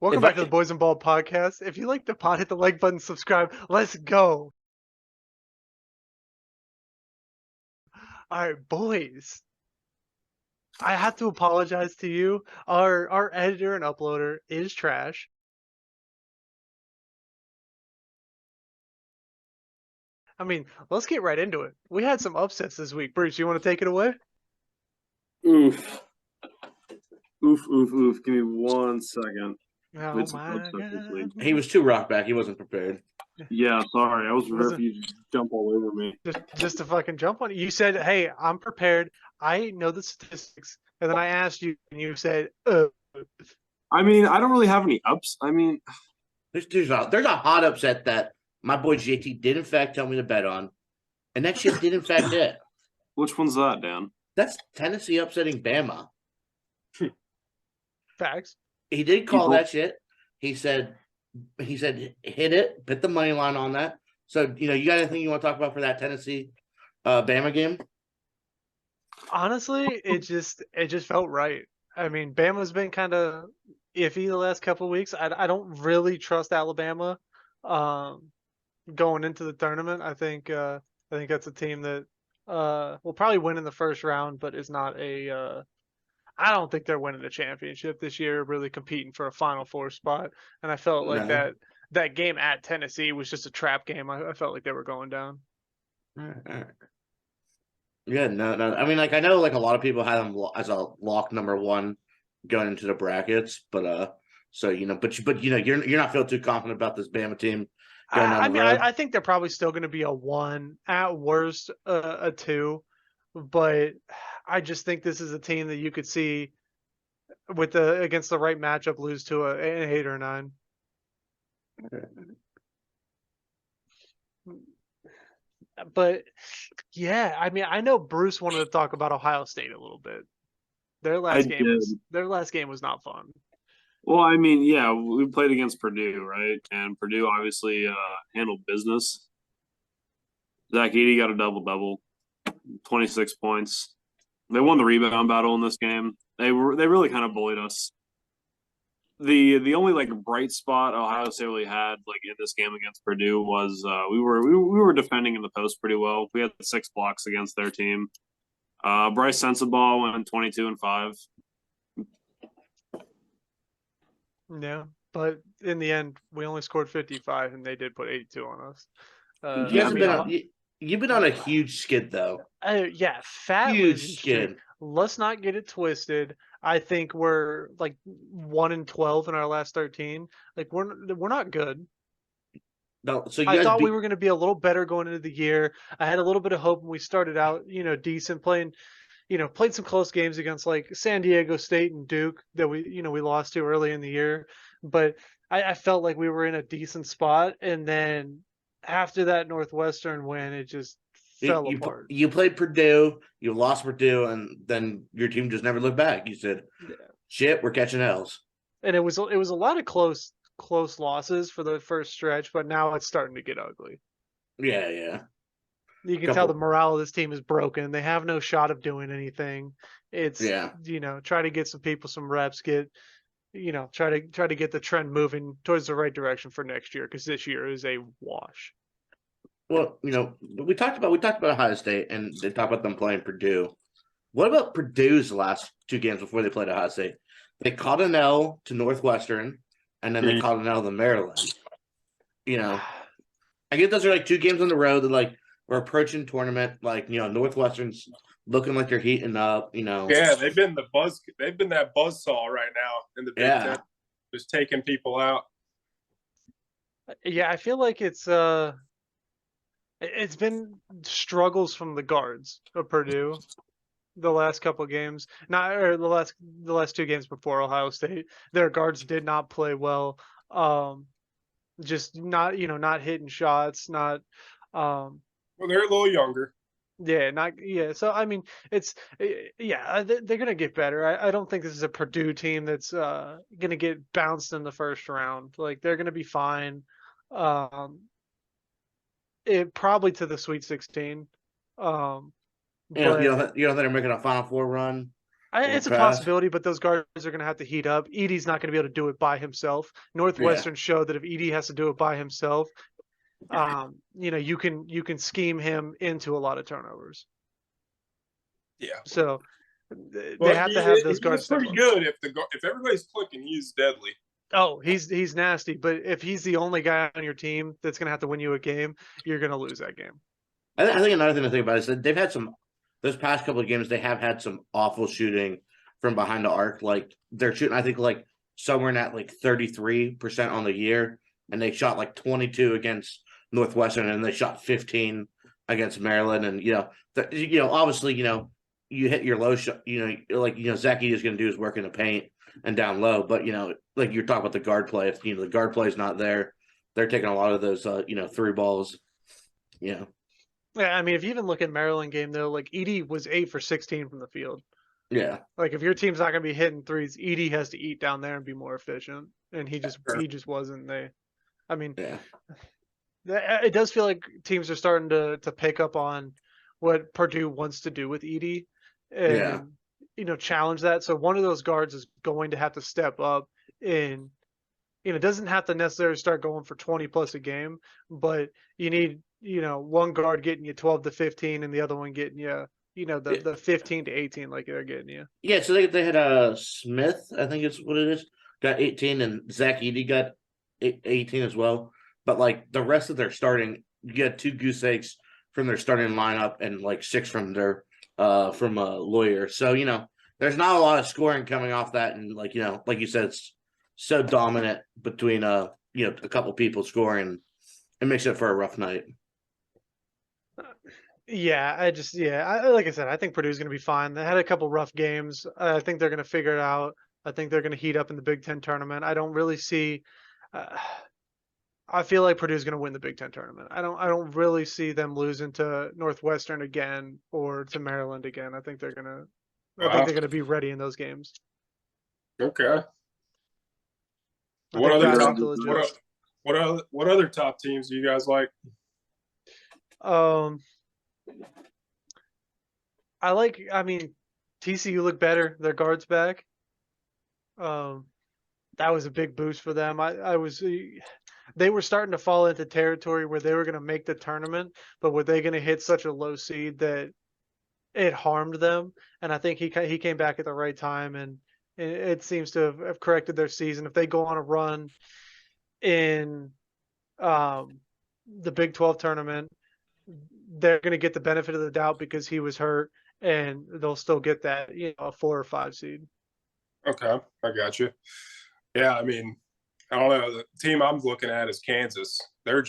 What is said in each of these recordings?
Welcome If back to the I Boys and Ball podcast. If you like the pod, hit the like button, subscribe. Let's go. All right, boys. I have to apologize to you. Our editor and uploader is trash. I mean, let's get right into it. We had some upsets this week. Bruce, you want to take it away? Oof. Oof, oof, oof. Give me 1 second. Oh It's my upset this week. god. he was too rock back, he wasn't prepared. Yeah, sorry. I was prepared for Wasn't you to jump all over me. just to fucking jump on it. You said, "Hey, I'm prepared. I know the statistics." And then I asked you, and you said, I mean, I don't really have any ups. I mean, There's a hot upset that my boy JT did in fact tell me to bet on, and that shit did in fact hit. which one's that, Dan? That's Tennessee upsetting Bama. facts. He did call People- that shit. He said hit it, put the money line on that. So you got anything you want to talk about for that Tennessee Bama game? Honestly, it just felt right. I mean, Bama's been kind of iffy the last couple of weeks. I don't really trust Alabama um, going into the tournament. I think that's a team that will probably win in the first round, but is not a. I don't think they're winning the championship this year, really competing for a Final Four spot. And I felt like No. that game at Tennessee was just a trap game. I felt like they were going down. All right. Yeah, no. I mean, like I know, like a lot of people had them as a lock number one going into the brackets, but so you're not feeling too confident about this Bama team going down I the mean, road. I think they're probably still going to be a one, at worst a two, but I just think this is a team that you could see with the against the right matchup lose to an 8 or 9. But yeah, I mean, I know Bruce wanted to talk about Ohio State a little bit. Their I last game did. was not fun. Well, I mean, yeah, we played against Purdue, right? And Purdue obviously handled business. Zach Edey got a double-double, 26 points. They won the rebound battle in this game. They really kind of bullied us. The only like bright spot Ohio State really had like in this game against Purdue was we were defending in the post pretty well. We had 6 blocks against their team. Bryce Sensabaugh went 22 and 5. Yeah, but in the end, we only scored 55, and they did put 82 on us. You Yeah, guys I have mean, been you've been on a huge skid though. yeah, fat Huge losing streak. skid. Let's not get it twisted. I think we're like 1-12 in our last 13. Like we're not good. No, so you I guys thought we beat. were going to be a little better going into the year. I had a little bit of hope when we started out, decent playing, played some close games against like San Diego State and Duke that we lost to early in the year. But I felt like we were in a decent spot. And then after that Northwestern win, it just fell apart. You played Purdue, you lost Purdue, and then your team just never looked back. You said, Yeah. "Shit, we're catching L's." And it was a lot of close losses for the first stretch, but now it's starting to get ugly. Yeah. You can tell the morale of this team is broken. They have no shot of doing anything. It's Yeah. Try to get some people some reps, try to get the trend moving towards the right direction for next year, because this year is a wash. Well, we talked about Ohio State, and they talked about them playing Purdue. What about Purdue's last 2 games before they played Ohio State? They caught an L to Northwestern, and then they caught an L to Maryland. I guess those are like 2 games on the road that like we're approaching tournament. Like Northwestern's looking like they're heating up. Yeah, they've been that buzzsaw right now in the Big Ten, just taking people out. Yeah, I feel like it's been struggles from the guards of Purdue the last couple of games. Not or the last 2 games before Ohio State. Their guards did not play well. Just not hitting shots, not Well, they're a little younger. yeah. So I mean, they're gonna get better. I don't think this is a Purdue team that's gonna get bounced in the first round. Like they're gonna be fine. It probably to the Sweet 16. But you know they're making a Final Four run. It's a possibility, but those guards are going to have to heat up. Edey's not going to be able to do it by himself. Northwestern showed that if Edey has to do it by himself, you can scheme him into a lot of turnovers. Yeah. So they have to have those guards. He's pretty good if everybody's clicking. He's deadly. Oh, he's nasty. But if he's the only guy on your team that's going to have to win you a game, you're going to lose that game. I think another thing to think about is that they've had those past couple of games, they have had some awful shooting from behind the arc. Like they're shooting, I think, like somewhere in at like 33% on the year, and they shot like 22 against Northwestern, and they shot 15 against Maryland. And obviously, you hit your low shot. Zach Edey is going to do his work in the paint and down low. But like you're talking about the guard play. If the guard play is not there, they're taking a lot of those three balls. Yeah. Yeah, I mean, if you even look at Maryland game though, like Edey was 8 for 16 from the field. Yeah. Like if your team's not going to be hitting threes, Edey has to eat down there and be more efficient, and he just wasn't. I mean, it does feel like teams are starting to pick up on what Purdue wants to do with Edey, and challenge that. So one of those guards is going to have to step up and doesn't have to necessarily start going for 20 plus a game, but you need one guard getting you 12 to 15 and the other one getting you the 15 to 18 like they're getting you. Yeah, so they had Smith, I think it's what it is, got 18, and Zach Edey got 18 as well. But like the rest of their starting, you get 2 goose eggs from their starting lineup and like 6 from their Lawyer. So there's not a lot of scoring coming off that, and like you said, it's so dominant between a couple people scoring. It makes it for a rough night. Yeah, like I said, I think Purdue's going to be fine. They had a couple rough games. I think they're going to figure it out. I think they're going to heat up in the Big Ten tournament. I don't really see. I feel like Purdue's going to win the Big Ten tournament. I don't really see them losing to Northwestern again or to Maryland again. I think they're going to. I think they're going to be ready in those games. Okay. What other top teams do you guys like? TCU looked better. Their guard's back. That was a big boost for them. They were starting to fall into territory where they were going to make the tournament, but were they going to hit such a low seed that it harmed them? And I think he came back at the right time, and it seems to have corrected their season. If they go on a run in the Big 12 tournament, they're going to get the benefit of the doubt because he was hurt, and they'll still get that, a 4 or 5 seed. Okay, I got you. Yeah, I mean, I don't know. The team I'm looking at is Kansas. They're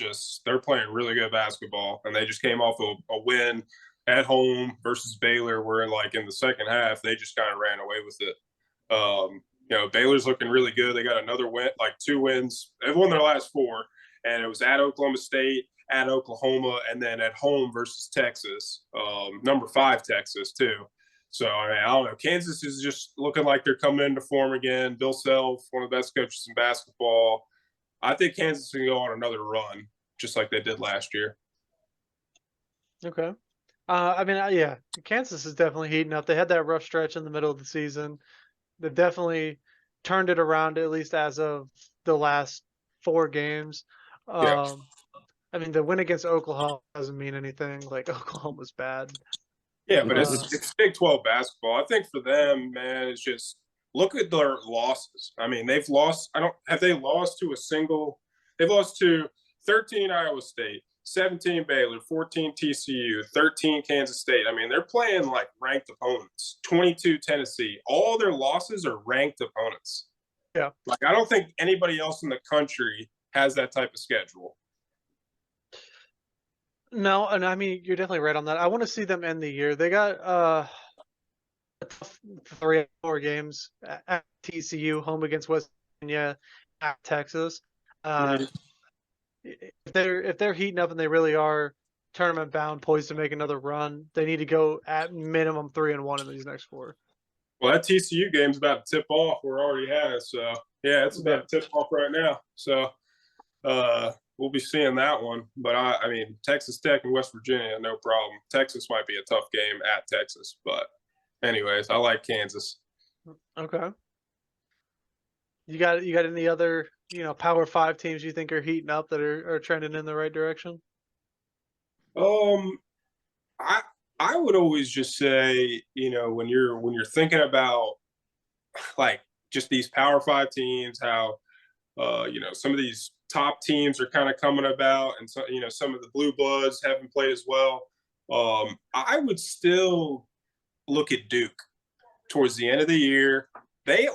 playing really good basketball, and they just came off a win at home versus Baylor, where in the second half they just kind of ran away with it. Baylor's looking really good. They got another win, 2 wins. They've won their last 4, and it was at Oklahoma State, at Oklahoma, and then at home versus Texas, number 5 Texas too. So I don't know. Kansas is just looking like they're coming into form again. Bill Self, one of the best coaches in basketball. I think Kansas can go on another run, just like they did last year. Okay. Kansas is definitely heating up. They had that rough stretch in the middle of the season. They've definitely turned it around, at least as of the last 4 games. Yeah. The win against Oklahoma doesn't mean anything. Oklahoma's bad. Yeah, but it's Big 12 basketball. I think for them, man, it's just look at their losses. They've lost. Have they lost to a single? They've lost to 13 Iowa State, 17 Baylor, 14 TCU, 13 Kansas State. They're playing ranked opponents. 22 Tennessee. All their losses are ranked opponents. Yeah. I don't think anybody else in the country has that type of schedule. No, and you're definitely right on that. I want to see them end the year. They got 3 more games at TCU, home against West Virginia, at Texas. If they're heating up and they really are tournament bound, poised to make another run, they need to go at minimum 3-1 in these next 4. Well, that TCU game's about to tip off. We're already has. So yeah, it's about to tip off right now. So we'll be seeing that one. But Texas Tech and West Virginia, no problem. Texas might be a tough game at Texas, but anyways, I like Kansas. Okay. You got any other, Power 5 teams you think are heating up that are trending in the right direction? Um, I I would always just say, when you're thinking about like just these Power 5 teams, how some of these top teams are kind of coming about, and so some of the blue bloods haven't played as well. I would still look at Duke towards the end of the year. They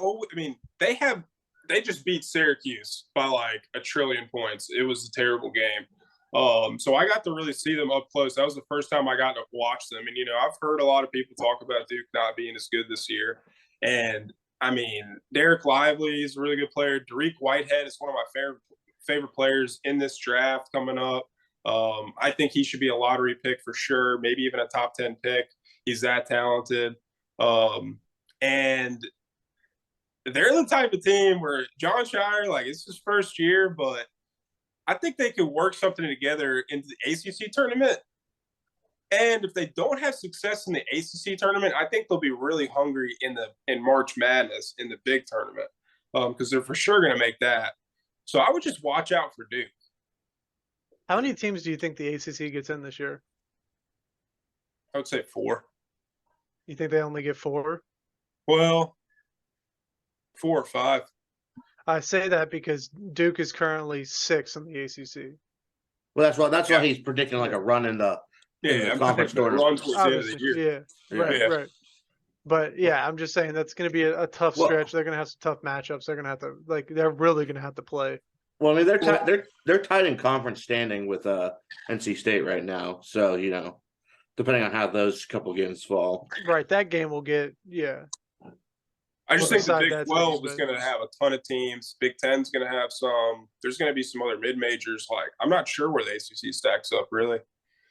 just beat Syracuse by like a trillion points. It was a terrible game. So I got to really see them up close. That was the first time I got to watch them. And I've heard a lot of people talk about Duke not being as good this year. And I mean, Derek Lively is a really good player. Dariq Whitehead is one of my favorite players in this draft coming up. I think he should be a lottery pick for sure, maybe even a top 10 pick. He's that talented. And they're the type of team where John Shire, like, it's his first year, but I think they could work something together into the ACC tournament. And if they don't have success in the ACC tournament, I think they'll be really hungry in March Madness in the big tournament, because they're for sure going to make that. So I would just watch out for Duke. How many teams do you think the ACC gets in this year? I would say 4. You think they only get 4? Well, 4 or 5. I say that because Duke is currently 6 in the ACC. Well, that's why he's predicting like a run in the conference tournament. Run towards the end of the year. Yeah, right. But yeah, I'm just saying that's going to be a tough stretch. They're going to have some tough matchups. They're going to have to they're really going to have to play. Well, I mean, they're tied in conference standing with NC State right now. So depending on how those couple games fall, right, that game will get I just think the Big 12 is going to have a ton of teams. Big 10 is going to have some. There's going to be some other mid-majors. Like, I'm not sure where the ACC stacks up, really.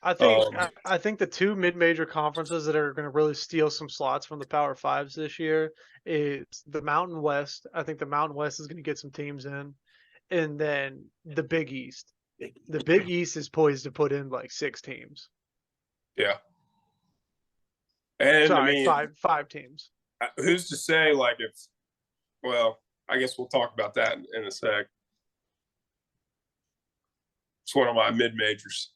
I think the 2 mid-major conferences that are going to really steal some slots from the Power 5s this year is the Mountain West. I think the Mountain West is going to get some teams in. And then the Big East. The Big East is poised to put in like 6 teams. Yeah. And sorry, five teams. Who's to say, like, I guess we'll talk about that in a sec. It's one of my mid-majors.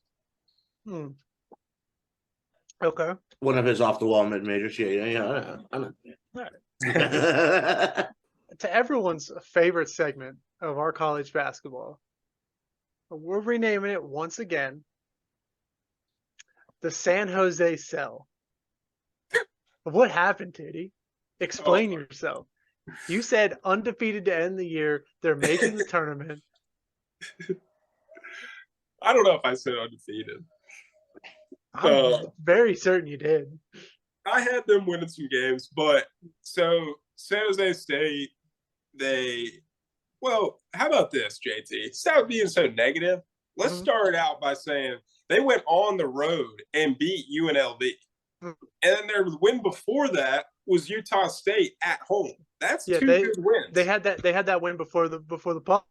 Okay. One of his off-the-wall mid-majors. Yeah. I know. All right. To everyone's favorite segment of our college basketball, we're renaming it once again the San Jose Cell. What happened, Tooty? Explain yourself. You said undefeated to end the year. They're making the tournament. I don't know if I said undefeated. I'm very certain you did. I had them winning some games, but so San Jose State, how about this, JT? Stop being so negative. Let's start out by saying they went on the road and beat UNLV. And then their win before that was Utah State at home. That's 2 good wins. They had that win before the pod.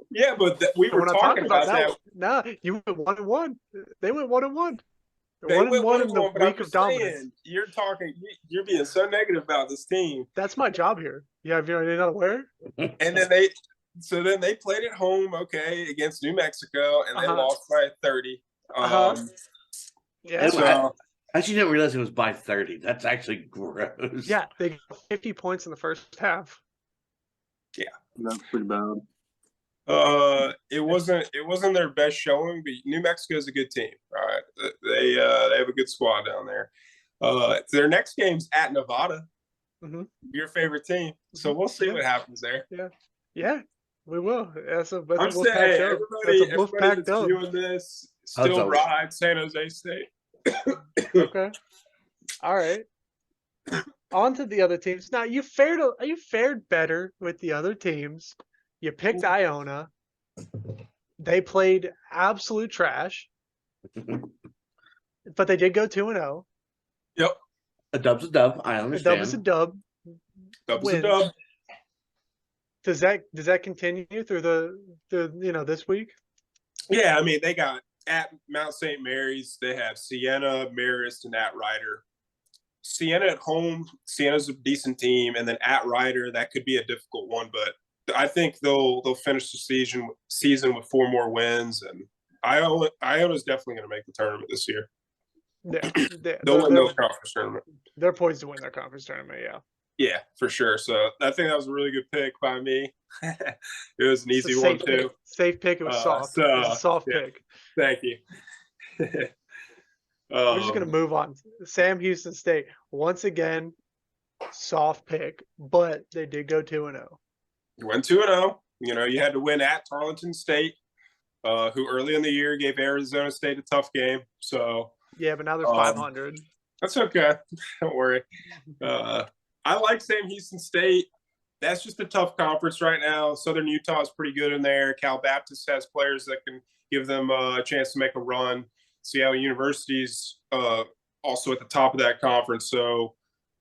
Yeah, but we were talking about that. No, you went 1-1. They went 1-1. They went 1-1 in the week of dominance. You're being so negative about this team. That's my job here. Yeah, you're not aware. And then they played at home, against New Mexico, and they lost by 30. Yeah. So, I actually didn't realize it was by 30. That's actually gross. Yeah, they got 50 points in the first half. Yeah, that's pretty bad. It wasn't their best showing, but New Mexico is a good team. All right, they have a good squad down there. Their next game's at Nevada, your favorite team. So we'll see what happens there. Yeah, we will. I'm saying everybody that's doing this still ride San Jose State. Okay. All right. On to the other teams. Now you fared better with the other teams. You picked Iona. They played absolute trash. But they did go 2-0. Yep. A dub's a dub. I understand. A dub is a dub. Dub's a dub. Does that continue through this week? Yeah, I mean they got at Mount St. Mary's, they have Siena, Marist, and Nat Ryder. Siena at home, Siena's a decent team, and then at Ryder, that could be a difficult one. But I think they'll finish the season with 4 more wins, and Iona's definitely going to make the tournament this year. Yeah, They'll win their conference tournament. They're poised to win their conference tournament. Yeah. Yeah, for sure. So I think that was a really good pick by me. It was an easy one too. Safe pick. It was soft. It was a soft pick. Thank you. We're just gonna move on. Sam Houston State once again, soft pick, but they did go 2-0. You went 2-0. You know, you had to win at Tarleton State, who early in the year gave Arizona State a tough game. So yeah, but now they're 500. That's okay. Don't worry. I like Sam Houston State. That's just a tough conference right now. Southern Utah is pretty good in there. Cal Baptist has players that can give them a chance to make a run. Seattle University's also at the top of that conference. So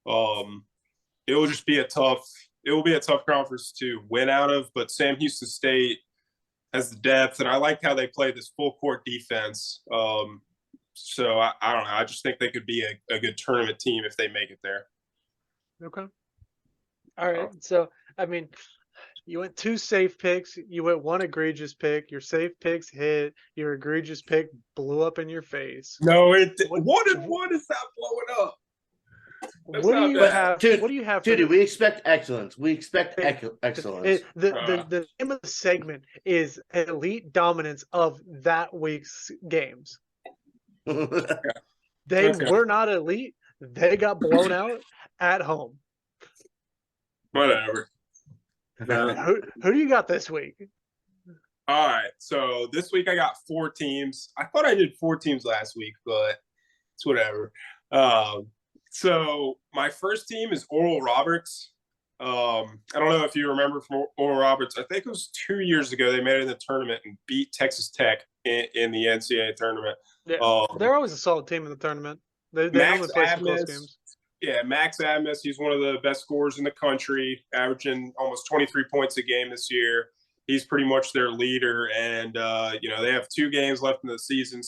it will be a tough conference to win out of. But Sam Houston State has the depth, and I like how they play this full court defense. So I don't know. I just think they could be a good tournament team if they make it there. Okay. All right. So, I mean, you went 2 safe picks. You went 1 egregious pick. Your safe picks hit. Your egregious pick blew up in your face. No, what is not blowing up? What do you have? What do you have? Tooty, we expect excellence. We expect excellence. The name of the segment is elite dominance of that week's games. They were not elite. They got blown out at home. Whatever. Who do you got this week? All right. So this week I got 4 teams. I thought I did 4 teams last week, but it's whatever. So my first team is Oral Roberts. I don't know if you remember from Oral Roberts. I think it was 2 years ago they made it in the tournament and beat Texas Tech in the NCAA tournament. Yeah, they're always a solid team in the tournament. They normally play some close games. Yeah, Max Admis, he's one of the best scorers in the country, averaging almost 23 points a game this year. He's pretty much their leader, and they have 2 games left in the season: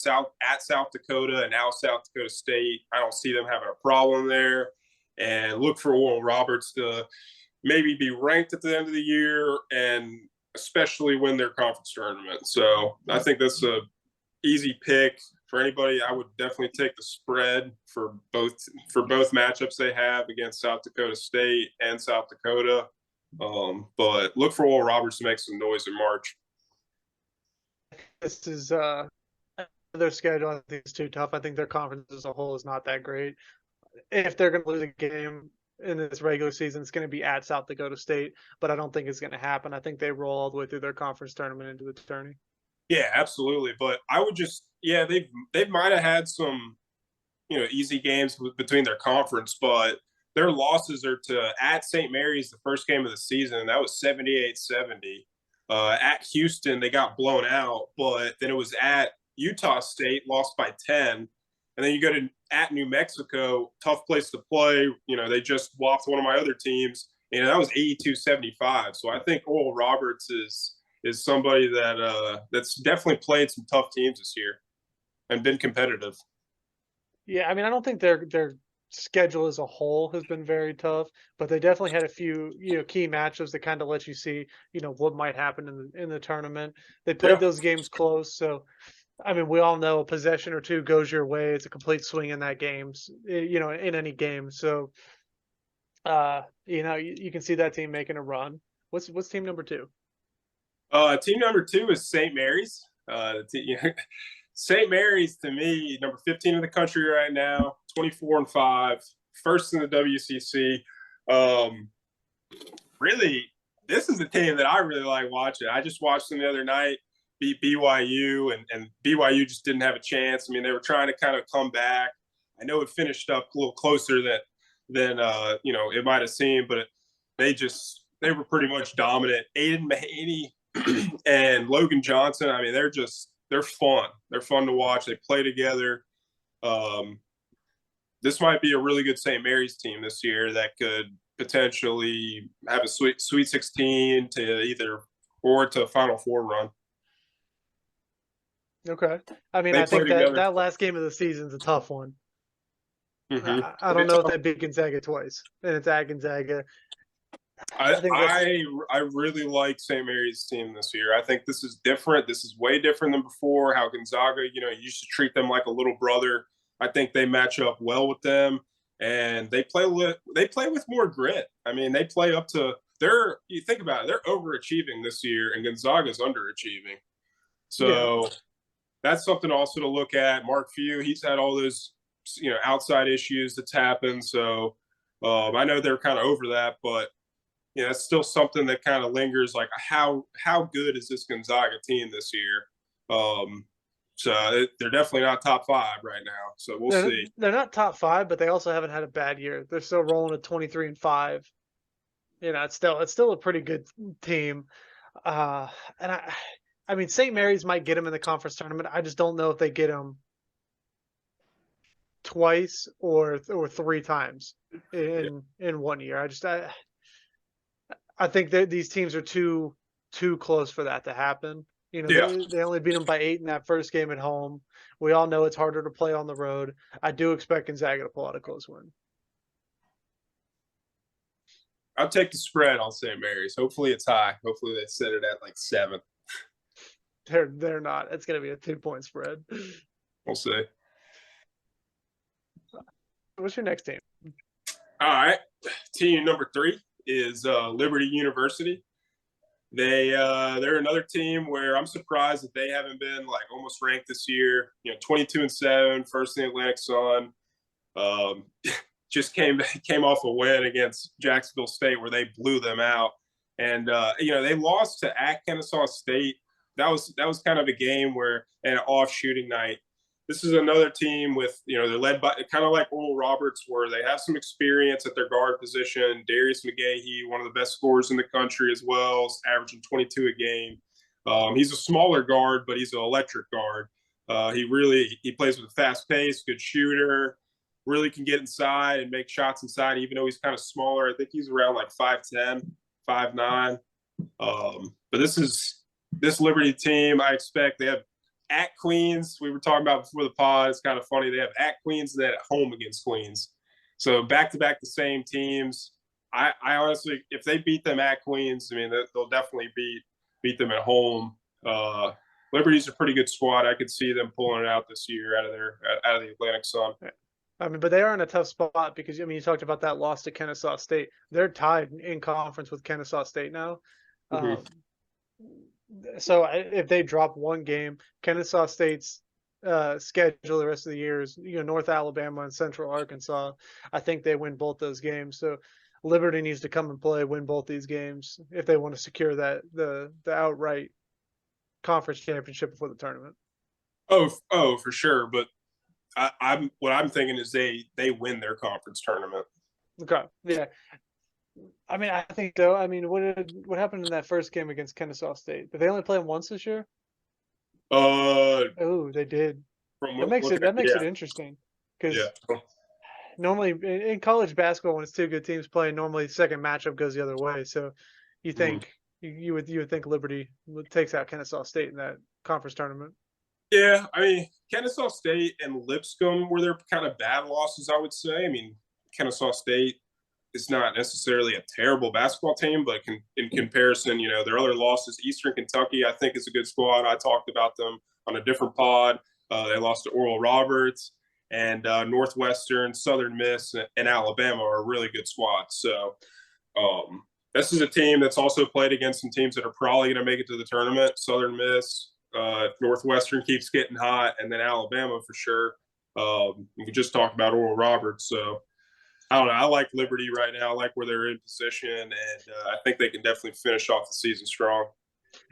at South Dakota and now South Dakota State. I don't see them having a problem there, and look for Oral Roberts to maybe be ranked at the end of the year, and especially win their conference tournament. So I think that's a easy pick for anybody. I would definitely take the spread for both matchups they have against South Dakota State and South Dakota. But look for Oral Roberts to make some noise in March. This is their schedule. I think it's too tough. I think their conference as a whole is not that great. If they're going to lose a game in this regular season, it's going to be at South Dakota State, but I don't think it's going to happen. I think they roll all the way through their conference tournament into the tourney. Yeah, absolutely. But I would they might have had some, easy games between their conference, but their losses are to at St. Mary's, the first game of the season, and that was 78-70. At Houston, they got blown out, but then it was at Utah State, lost by 10. And then you go to at New Mexico, tough place to play. They just whopped one of my other teams, and that was 82-75. So I think Oral Roberts is somebody that's definitely played some tough teams this year and been competitive. Yeah, I mean, I don't think their schedule as a whole has been very tough, but they definitely had a few key matchups that kind of let you see what might happen in the tournament. They played those games close, so I mean, we all know a possession or 2 goes your way. It's a complete swing in that games, in any game. So, you can see that team making a run. What's team number 2? Team number 2 is St. Mary's. St. Mary's, to me, number 15 in the country right now, 24-5, first in the WCC. Really, this is a team that I really like watching. I just watched them the other night beat BYU, and BYU just didn't have a chance. I mean, they were trying to kind of come back. I know it finished up a little closer than it might have seemed, but they were pretty much dominant. Aiden Mahaney and Logan Johnson, I mean, they're fun. They're fun to watch. They play together. This might be a really good St. Mary's team this year that could potentially have a Sweet 16 to Final Four run. Okay. I mean, I think that last game of the season is a tough one. I don't know if they beat Gonzaga twice, and it's at Gonzaga. I think I really like St. Mary's team this year. I think this is different. This is way different than before. How Gonzaga, used to treat them like a little brother. I think they match up well with them, and they play with more grit. I mean, they play up to you think about it, they're overachieving this year, and Gonzaga's underachieving. So that's something also to look at. Mark Few, he's had all those outside issues that's happened. So I know they're kind of over that, but it's still something that kind of lingers. Like how good is this Gonzaga team this year? So they're definitely not top 5 right now. So we'll see. They're not top 5, but they also haven't had a bad year. They're still rolling at 23-5. It's still a pretty good team. And I mean, St. Mary's might get them in the conference tournament. I just don't know if they get them twice or 3 times in 1 year. I think that these teams are too close for that to happen. They only beat them by 8 in that first game at home. We all know it's harder to play on the road. I do expect Gonzaga to pull out a close win. I'll take the spread on St. Mary's. Hopefully it's high. Hopefully they set it at like 7. They're not. It's going to be a 2-point spread. We'll see. What's your next team? All right. Team number 3 is Liberty University. They're another team where I'm surprised that they haven't been like almost ranked this year. 22-7, first in the Atlantic Sun. Just came off a win against Jacksonville State where they blew them out, and they lost at Kennesaw State. That was kind of a game where an off shooting night. This is another team with, they're led by kind of like Oral Roberts, where they have some experience at their guard position. Darius McGahee, one of the best scorers in the country as well, is averaging 22 a game. He's a smaller guard, but he's an electric guard. He plays with a fast pace, good shooter, really can get inside and make shots inside, even though he's kind of smaller. I think he's around like 5'10", 5'9". But this Liberty team, I expect they have at Queens. We were talking about before the pod. It's kind of funny. They have at Queens and then at home against Queens. So back-to-back the same teams. I honestly, if they beat them at Queens, I mean, they'll definitely beat them at home. Liberty's a pretty good squad. I could see them pulling it out this year out of the Atlantic Sun. I mean, but they are in a tough spot because, you talked about that loss to Kennesaw State. They're tied in conference with Kennesaw State now. Mm-hmm. So if they drop one game, Kennesaw State's schedule the rest of the year is North Alabama and Central Arkansas. I think they win both those games. So Liberty needs to come and play, win both these games if they want to secure the outright conference championship before the tournament. Oh, for sure. But what I'm thinking is they win their conference tournament. Okay, yeah. I mean, I think so. I mean, what happened in that first game against Kennesaw State? Did they only play them once this year? Oh, they did. That makes it interesting because normally in college basketball, when it's 2 good teams playing, normally the second matchup goes the other way. So you think you would think Liberty takes out Kennesaw State in that conference tournament? Yeah, I mean, Kennesaw State and Lipscomb were their kind of bad losses, I would say. I mean, Kennesaw State is not necessarily a terrible basketball team, but in comparison, their other losses, Eastern Kentucky, I think is a good squad. I talked about them on a different pod. They lost to Oral Roberts, and Northwestern, Southern Miss, and Alabama are a really good squad. So this is a team that's also played against some teams that are probably going to make it to the tournament. Southern Miss, Northwestern keeps getting hot, and then Alabama for sure. We just talked about Oral Roberts, so I don't know. I like Liberty right now. I like where they're in position, and I think they can definitely finish off the season strong.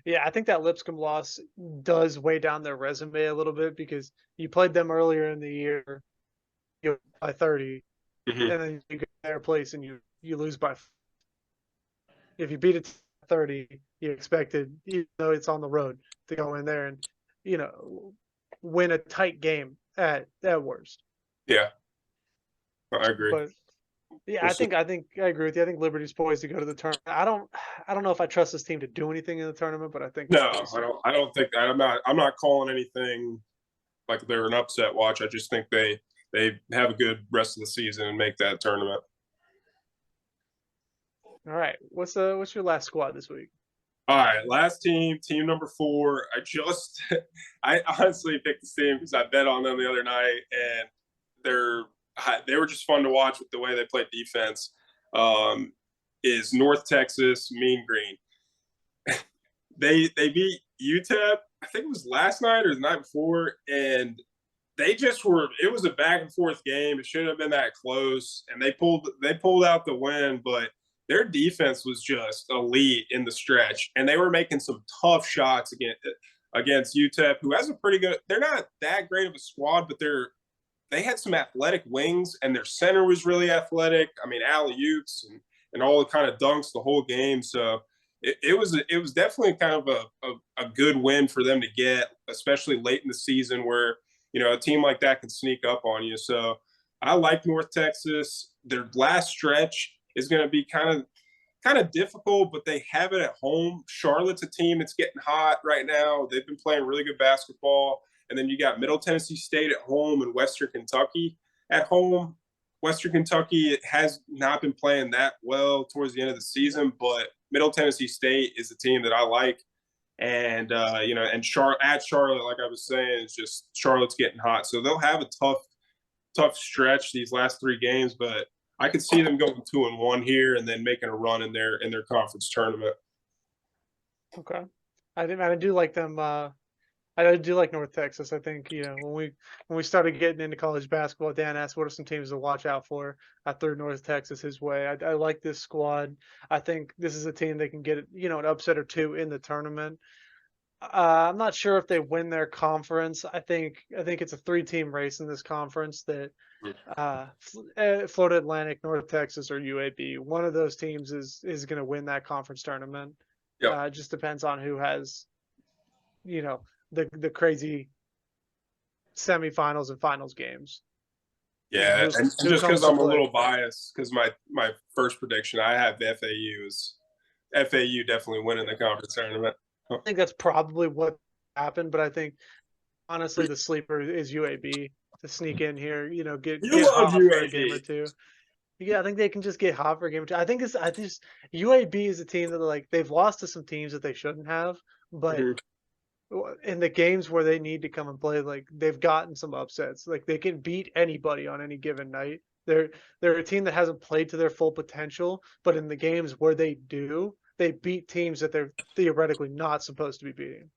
Yeah, I think that Lipscomb loss does weigh down their resume a little bit because you played them earlier in the year by 30, and then you get their place and you lose by. If you beat it 30, you expected, even though it's on the road, to go in there and win a tight game at worst. Yeah, I agree. But yeah, I think I agree with you. I think Liberty's poised to go to the tournament. I don't know if I trust this team to do anything in the tournament, but I think I don't think that. I'm not calling anything like they're an upset watch. I just think they they have a good rest of the season and make that tournament. All right. What's your last squad this week? All right, last team number 4. I honestly picked this team because I bet on them the other night, and they were just fun to watch with the way they play defense. Is North Texas Mean Green? They beat UTEP, I think it was last night or the night before, and they just were. It was a back and forth game. It shouldn't have been that close, and they pulled out the win, but their defense was just elite in the stretch, and they were making some tough shots against UTEP, who has a pretty good. They're not that great of a squad, but they had some athletic wings, and their center was really athletic. I mean, alley-oops and all the kind of dunks the whole game. So it was definitely kind of a good win for them to get, especially late in the season where, a team like that can sneak up on you. So I like North Texas. Their last stretch is going to be kind of difficult, but they have it at home. Charlotte's a team that's getting hot right now. They've been playing really good basketball. And then you got Middle Tennessee State at home and Western Kentucky at home. Western Kentucky has not been playing that well towards the end of the season, but Middle Tennessee State is a team that I like. And, at Charlotte, like I was saying, it's just Charlotte's getting hot. So they'll have a tough stretch these last 3 games, but I could see them going 2-1 here and then making a run in their conference tournament. Okay. I do like them. I do like North Texas. I think, when we started getting into college basketball, Dan asked what are some teams to watch out for. I threw North Texas his way. I like this squad. I think this is a team that can get, an upset or 2 in the tournament. I'm not sure if they win their conference. I think it's a 3-team race in this conference that Florida Atlantic, North Texas, or UAB. One of those teams is going to win that conference tournament. Yep. It just depends on who has, the crazy semifinals and finals games. Yeah, Who's- and who just comes because to I'm a play? little biased, because my first prediction, I have FAU definitely winning the conference tournament. I think that's probably what happened, but I think honestly the sleeper is UAB to sneak in here, get love hot for a game UAB. or 2. Yeah, I think they can just get hot for a game or 2. I just UAB is a team that they've lost to some teams that they shouldn't have, but in the games where they need to come and play, they've gotten some upsets. They can beat anybody on any given night. They're a team that hasn't played to their full potential, but in the games where they do, they beat teams that they're theoretically not supposed to be beating.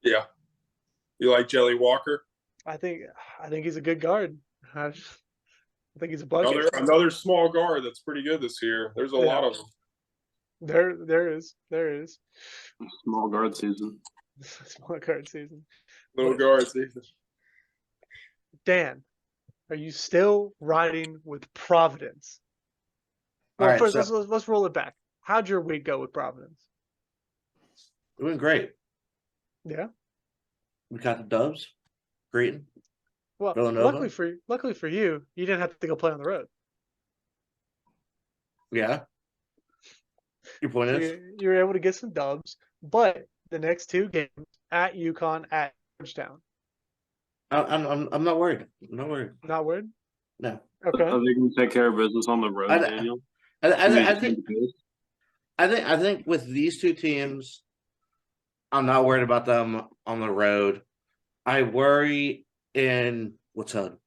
Yeah. You like Jelly Walker? I think he's a good guard. I think he's a bucket. Another small guard that's pretty good this year. There's a lot of them. There is Small guard season. small guard season. Little guard season. Dan, are you still riding with Providence? All Well, right, first let's roll it back. How'd your week go with Providence? Doing great. Yeah. We got the Dubs. Creighton. Well, Villanova? luckily for you, you didn't have to go play on the road. Yeah. Your point is? You were able to get some dubs, but the next 2 games at UConn, at Georgetown. I'm not worried. I'm not worried. Not worried? No. Okay. Are they going to take care of business on the road, Daniel? I think with these 2 teams, I'm not worried about them on the road. I worry in what's up.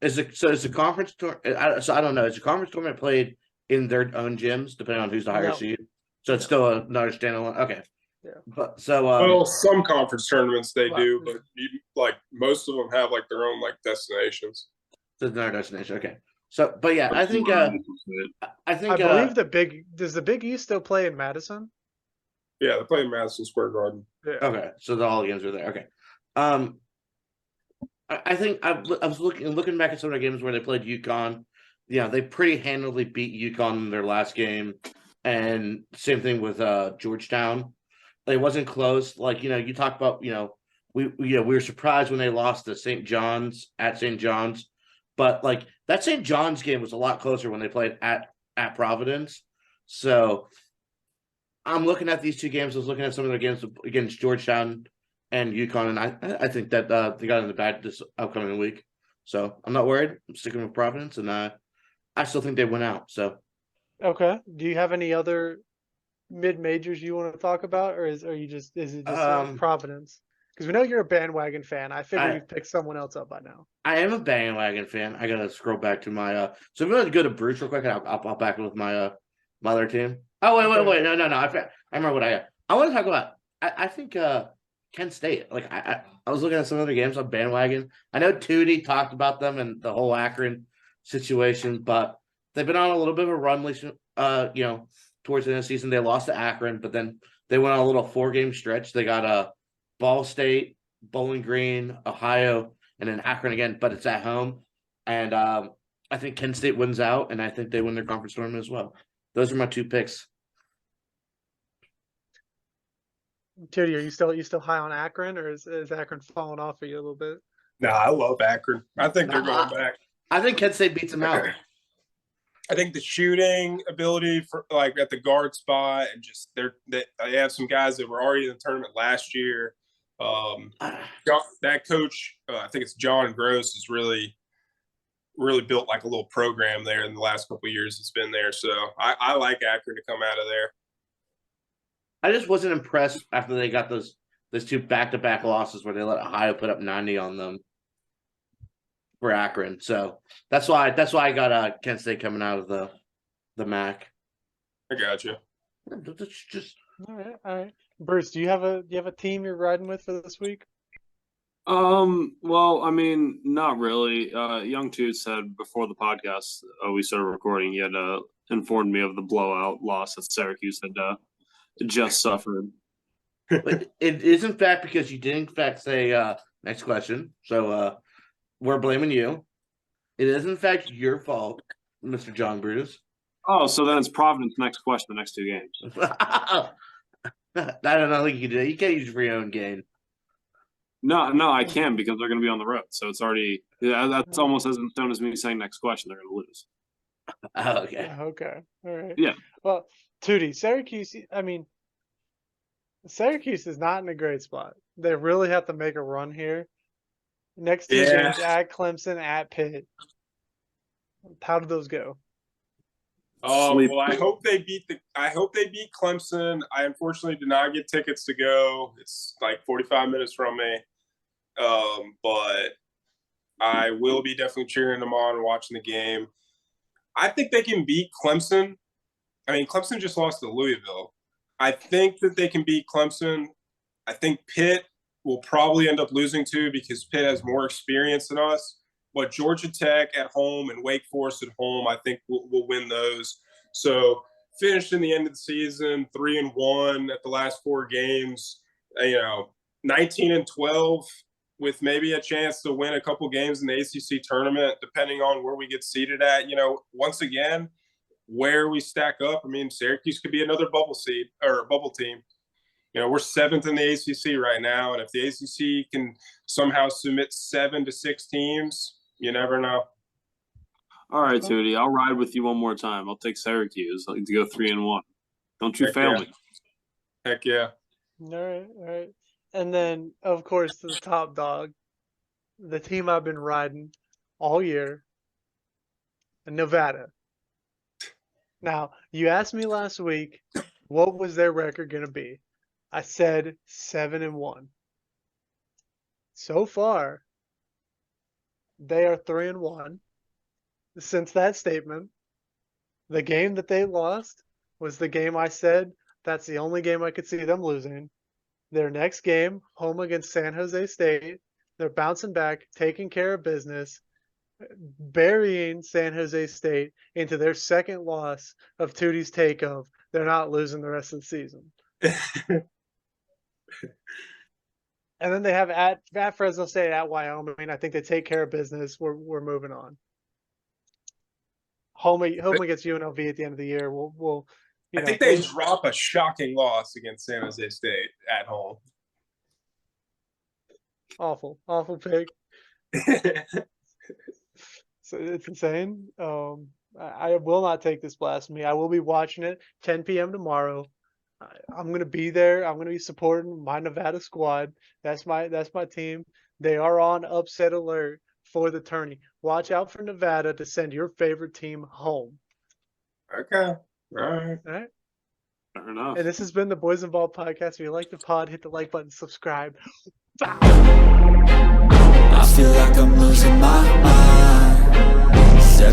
Is the conference tour? So I don't know. Is the conference tournament played in their own gyms, depending on who's the higher No. seed? So it's still another standalone. Okay. Yeah. But so Well, some conference tournaments they Well, do, but most of them have their own destinations. it's another destination. Okay. So, but yeah, I think I believe does the Big East still play in Madison? Yeah, they play in Madison Square Garden. Yeah. Okay, so all the games are there. Okay, I think I was looking back at some of the games where they played UConn. Yeah, they pretty handily beat UConn in their last game, and same thing with Georgetown. It wasn't close. You talk about we were surprised when they lost to St. John's at St. John's, but that St. John's game was a lot closer when they played at Providence. So I'm looking at these 2 games. I was looking at some of their games against Georgetown and UConn, and I think that they got in the bag this upcoming week. So I'm not worried. I'm sticking with Providence, and I still think they win out. So Okay. Do you have any other mid majors you want to talk about, or is it just Providence? Because we know you're a bandwagon fan. I figure I you've picked someone else up by now. I am a bandwagon fan. I gotta scroll back to my So if you want to go to Bruce real quick, and I'll pop back with my my other team. Oh wait, no. I remember what I got. I want to talk about. I think Kent State. Like I was looking at some other games on bandwagon. I know Tooty talked about them and the whole Akron situation, but they've been on a little bit of a run. Towards the end of the season, they lost to Akron, but then they went on a little 4-game stretch. They got Ball State, Bowling Green, Ohio, and then Akron again, but it's at home. And I think Kent State wins out, and I think they win their conference tournament as well. Those are my 2 picks. Tootie, are you still high on Akron, or is Akron falling off for you a little bit? No, I love Akron. I think they're going back. I think Kent State beats them out. I think the shooting ability for like at the guard spot, and just they have some guys that were already in the tournament last year. That coach, I think it's John Gross, has really built like a little program there in the last couple of years. It's been there, so I like Akron to come out of there. I just wasn't impressed after they got those 2 back-to-back losses where they let Ohio put up 90 on them for Akron. So that's why I got Kent State coming out of the MAC. I got you. Just All right. Bruce, do you have a team you're riding with for this week? Well, I mean, not really. Young Toot said before the podcast we started recording, he had informed me of the blowout loss that Syracuse had just suffered. But it is in fact because you did in fact say next question. So we're blaming you. It is in fact your fault, Mr. John Bruce. Oh, so then it's Providence next question, the next 2 games. I don't know think you can do that. You can't use it for your own gain. No, I can because they're going to be on the road. So it's already that's almost as in stone as me saying next question they're going to lose. Okay. Okay. All right. Yeah. Well, Tootie, Syracuse. I mean, Syracuse is not in a great spot. They really have to make a run here. Next 2 games at Clemson, at Pitt. How did those go? Well, I hope they beat Clemson. I unfortunately did not get tickets to go. It's like 45 minutes from me. But I will be definitely cheering them on and watching the game. I think they can beat Clemson. I mean, Clemson just lost to Louisville. I think that they can beat Clemson. I think Pitt will probably end up losing to because Pitt has more experience than us. But Georgia Tech at home and Wake Forest at home, I think we'll win those. So finished in the end of the season 3-1 at the last 4 games. 19-12 with maybe a chance to win a couple games in the ACC tournament, depending on where we get seated at. Once again, where we stack up. I mean, Syracuse could be another bubble seed or a bubble team. We're 7th in the ACC right now, and if the ACC can somehow submit 7 to 6 teams, you never know. All right, Tootie, I'll ride with you one more time. I'll take Syracuse to go 3-1. Don't you fail me. Heck yeah. All right. And then, of course, the top dog, the team I've been riding all year, Nevada. Now, you asked me last week, what was their record going to be? I said 7-1. So far, they are 3-1. Since that statement, the game that they lost was the game I said that's the only game I could see them losing. Their next game, home against San Jose State, they're bouncing back, taking care of business, burying San Jose State into their second loss of Tootie's take of they're not losing the rest of the season. And then they have at Fresno State, at Wyoming. I think they take care of business. We're moving on. Home against UNLV at the end of the year. I think they drop a shocking loss against San Jose State at home. Awful pick. So it's insane. I will not take this blasphemy. I will be watching it 10 p.m. tomorrow. I'm gonna be there. I'm gonna be supporting my Nevada squad. That's my team. They are on upset alert for the tourney. Watch out for Nevada to send your favorite team home. Okay. All right. All right. Fair enough. And this has been the Boys and Ball podcast. If you like the pod, hit the like button, subscribe.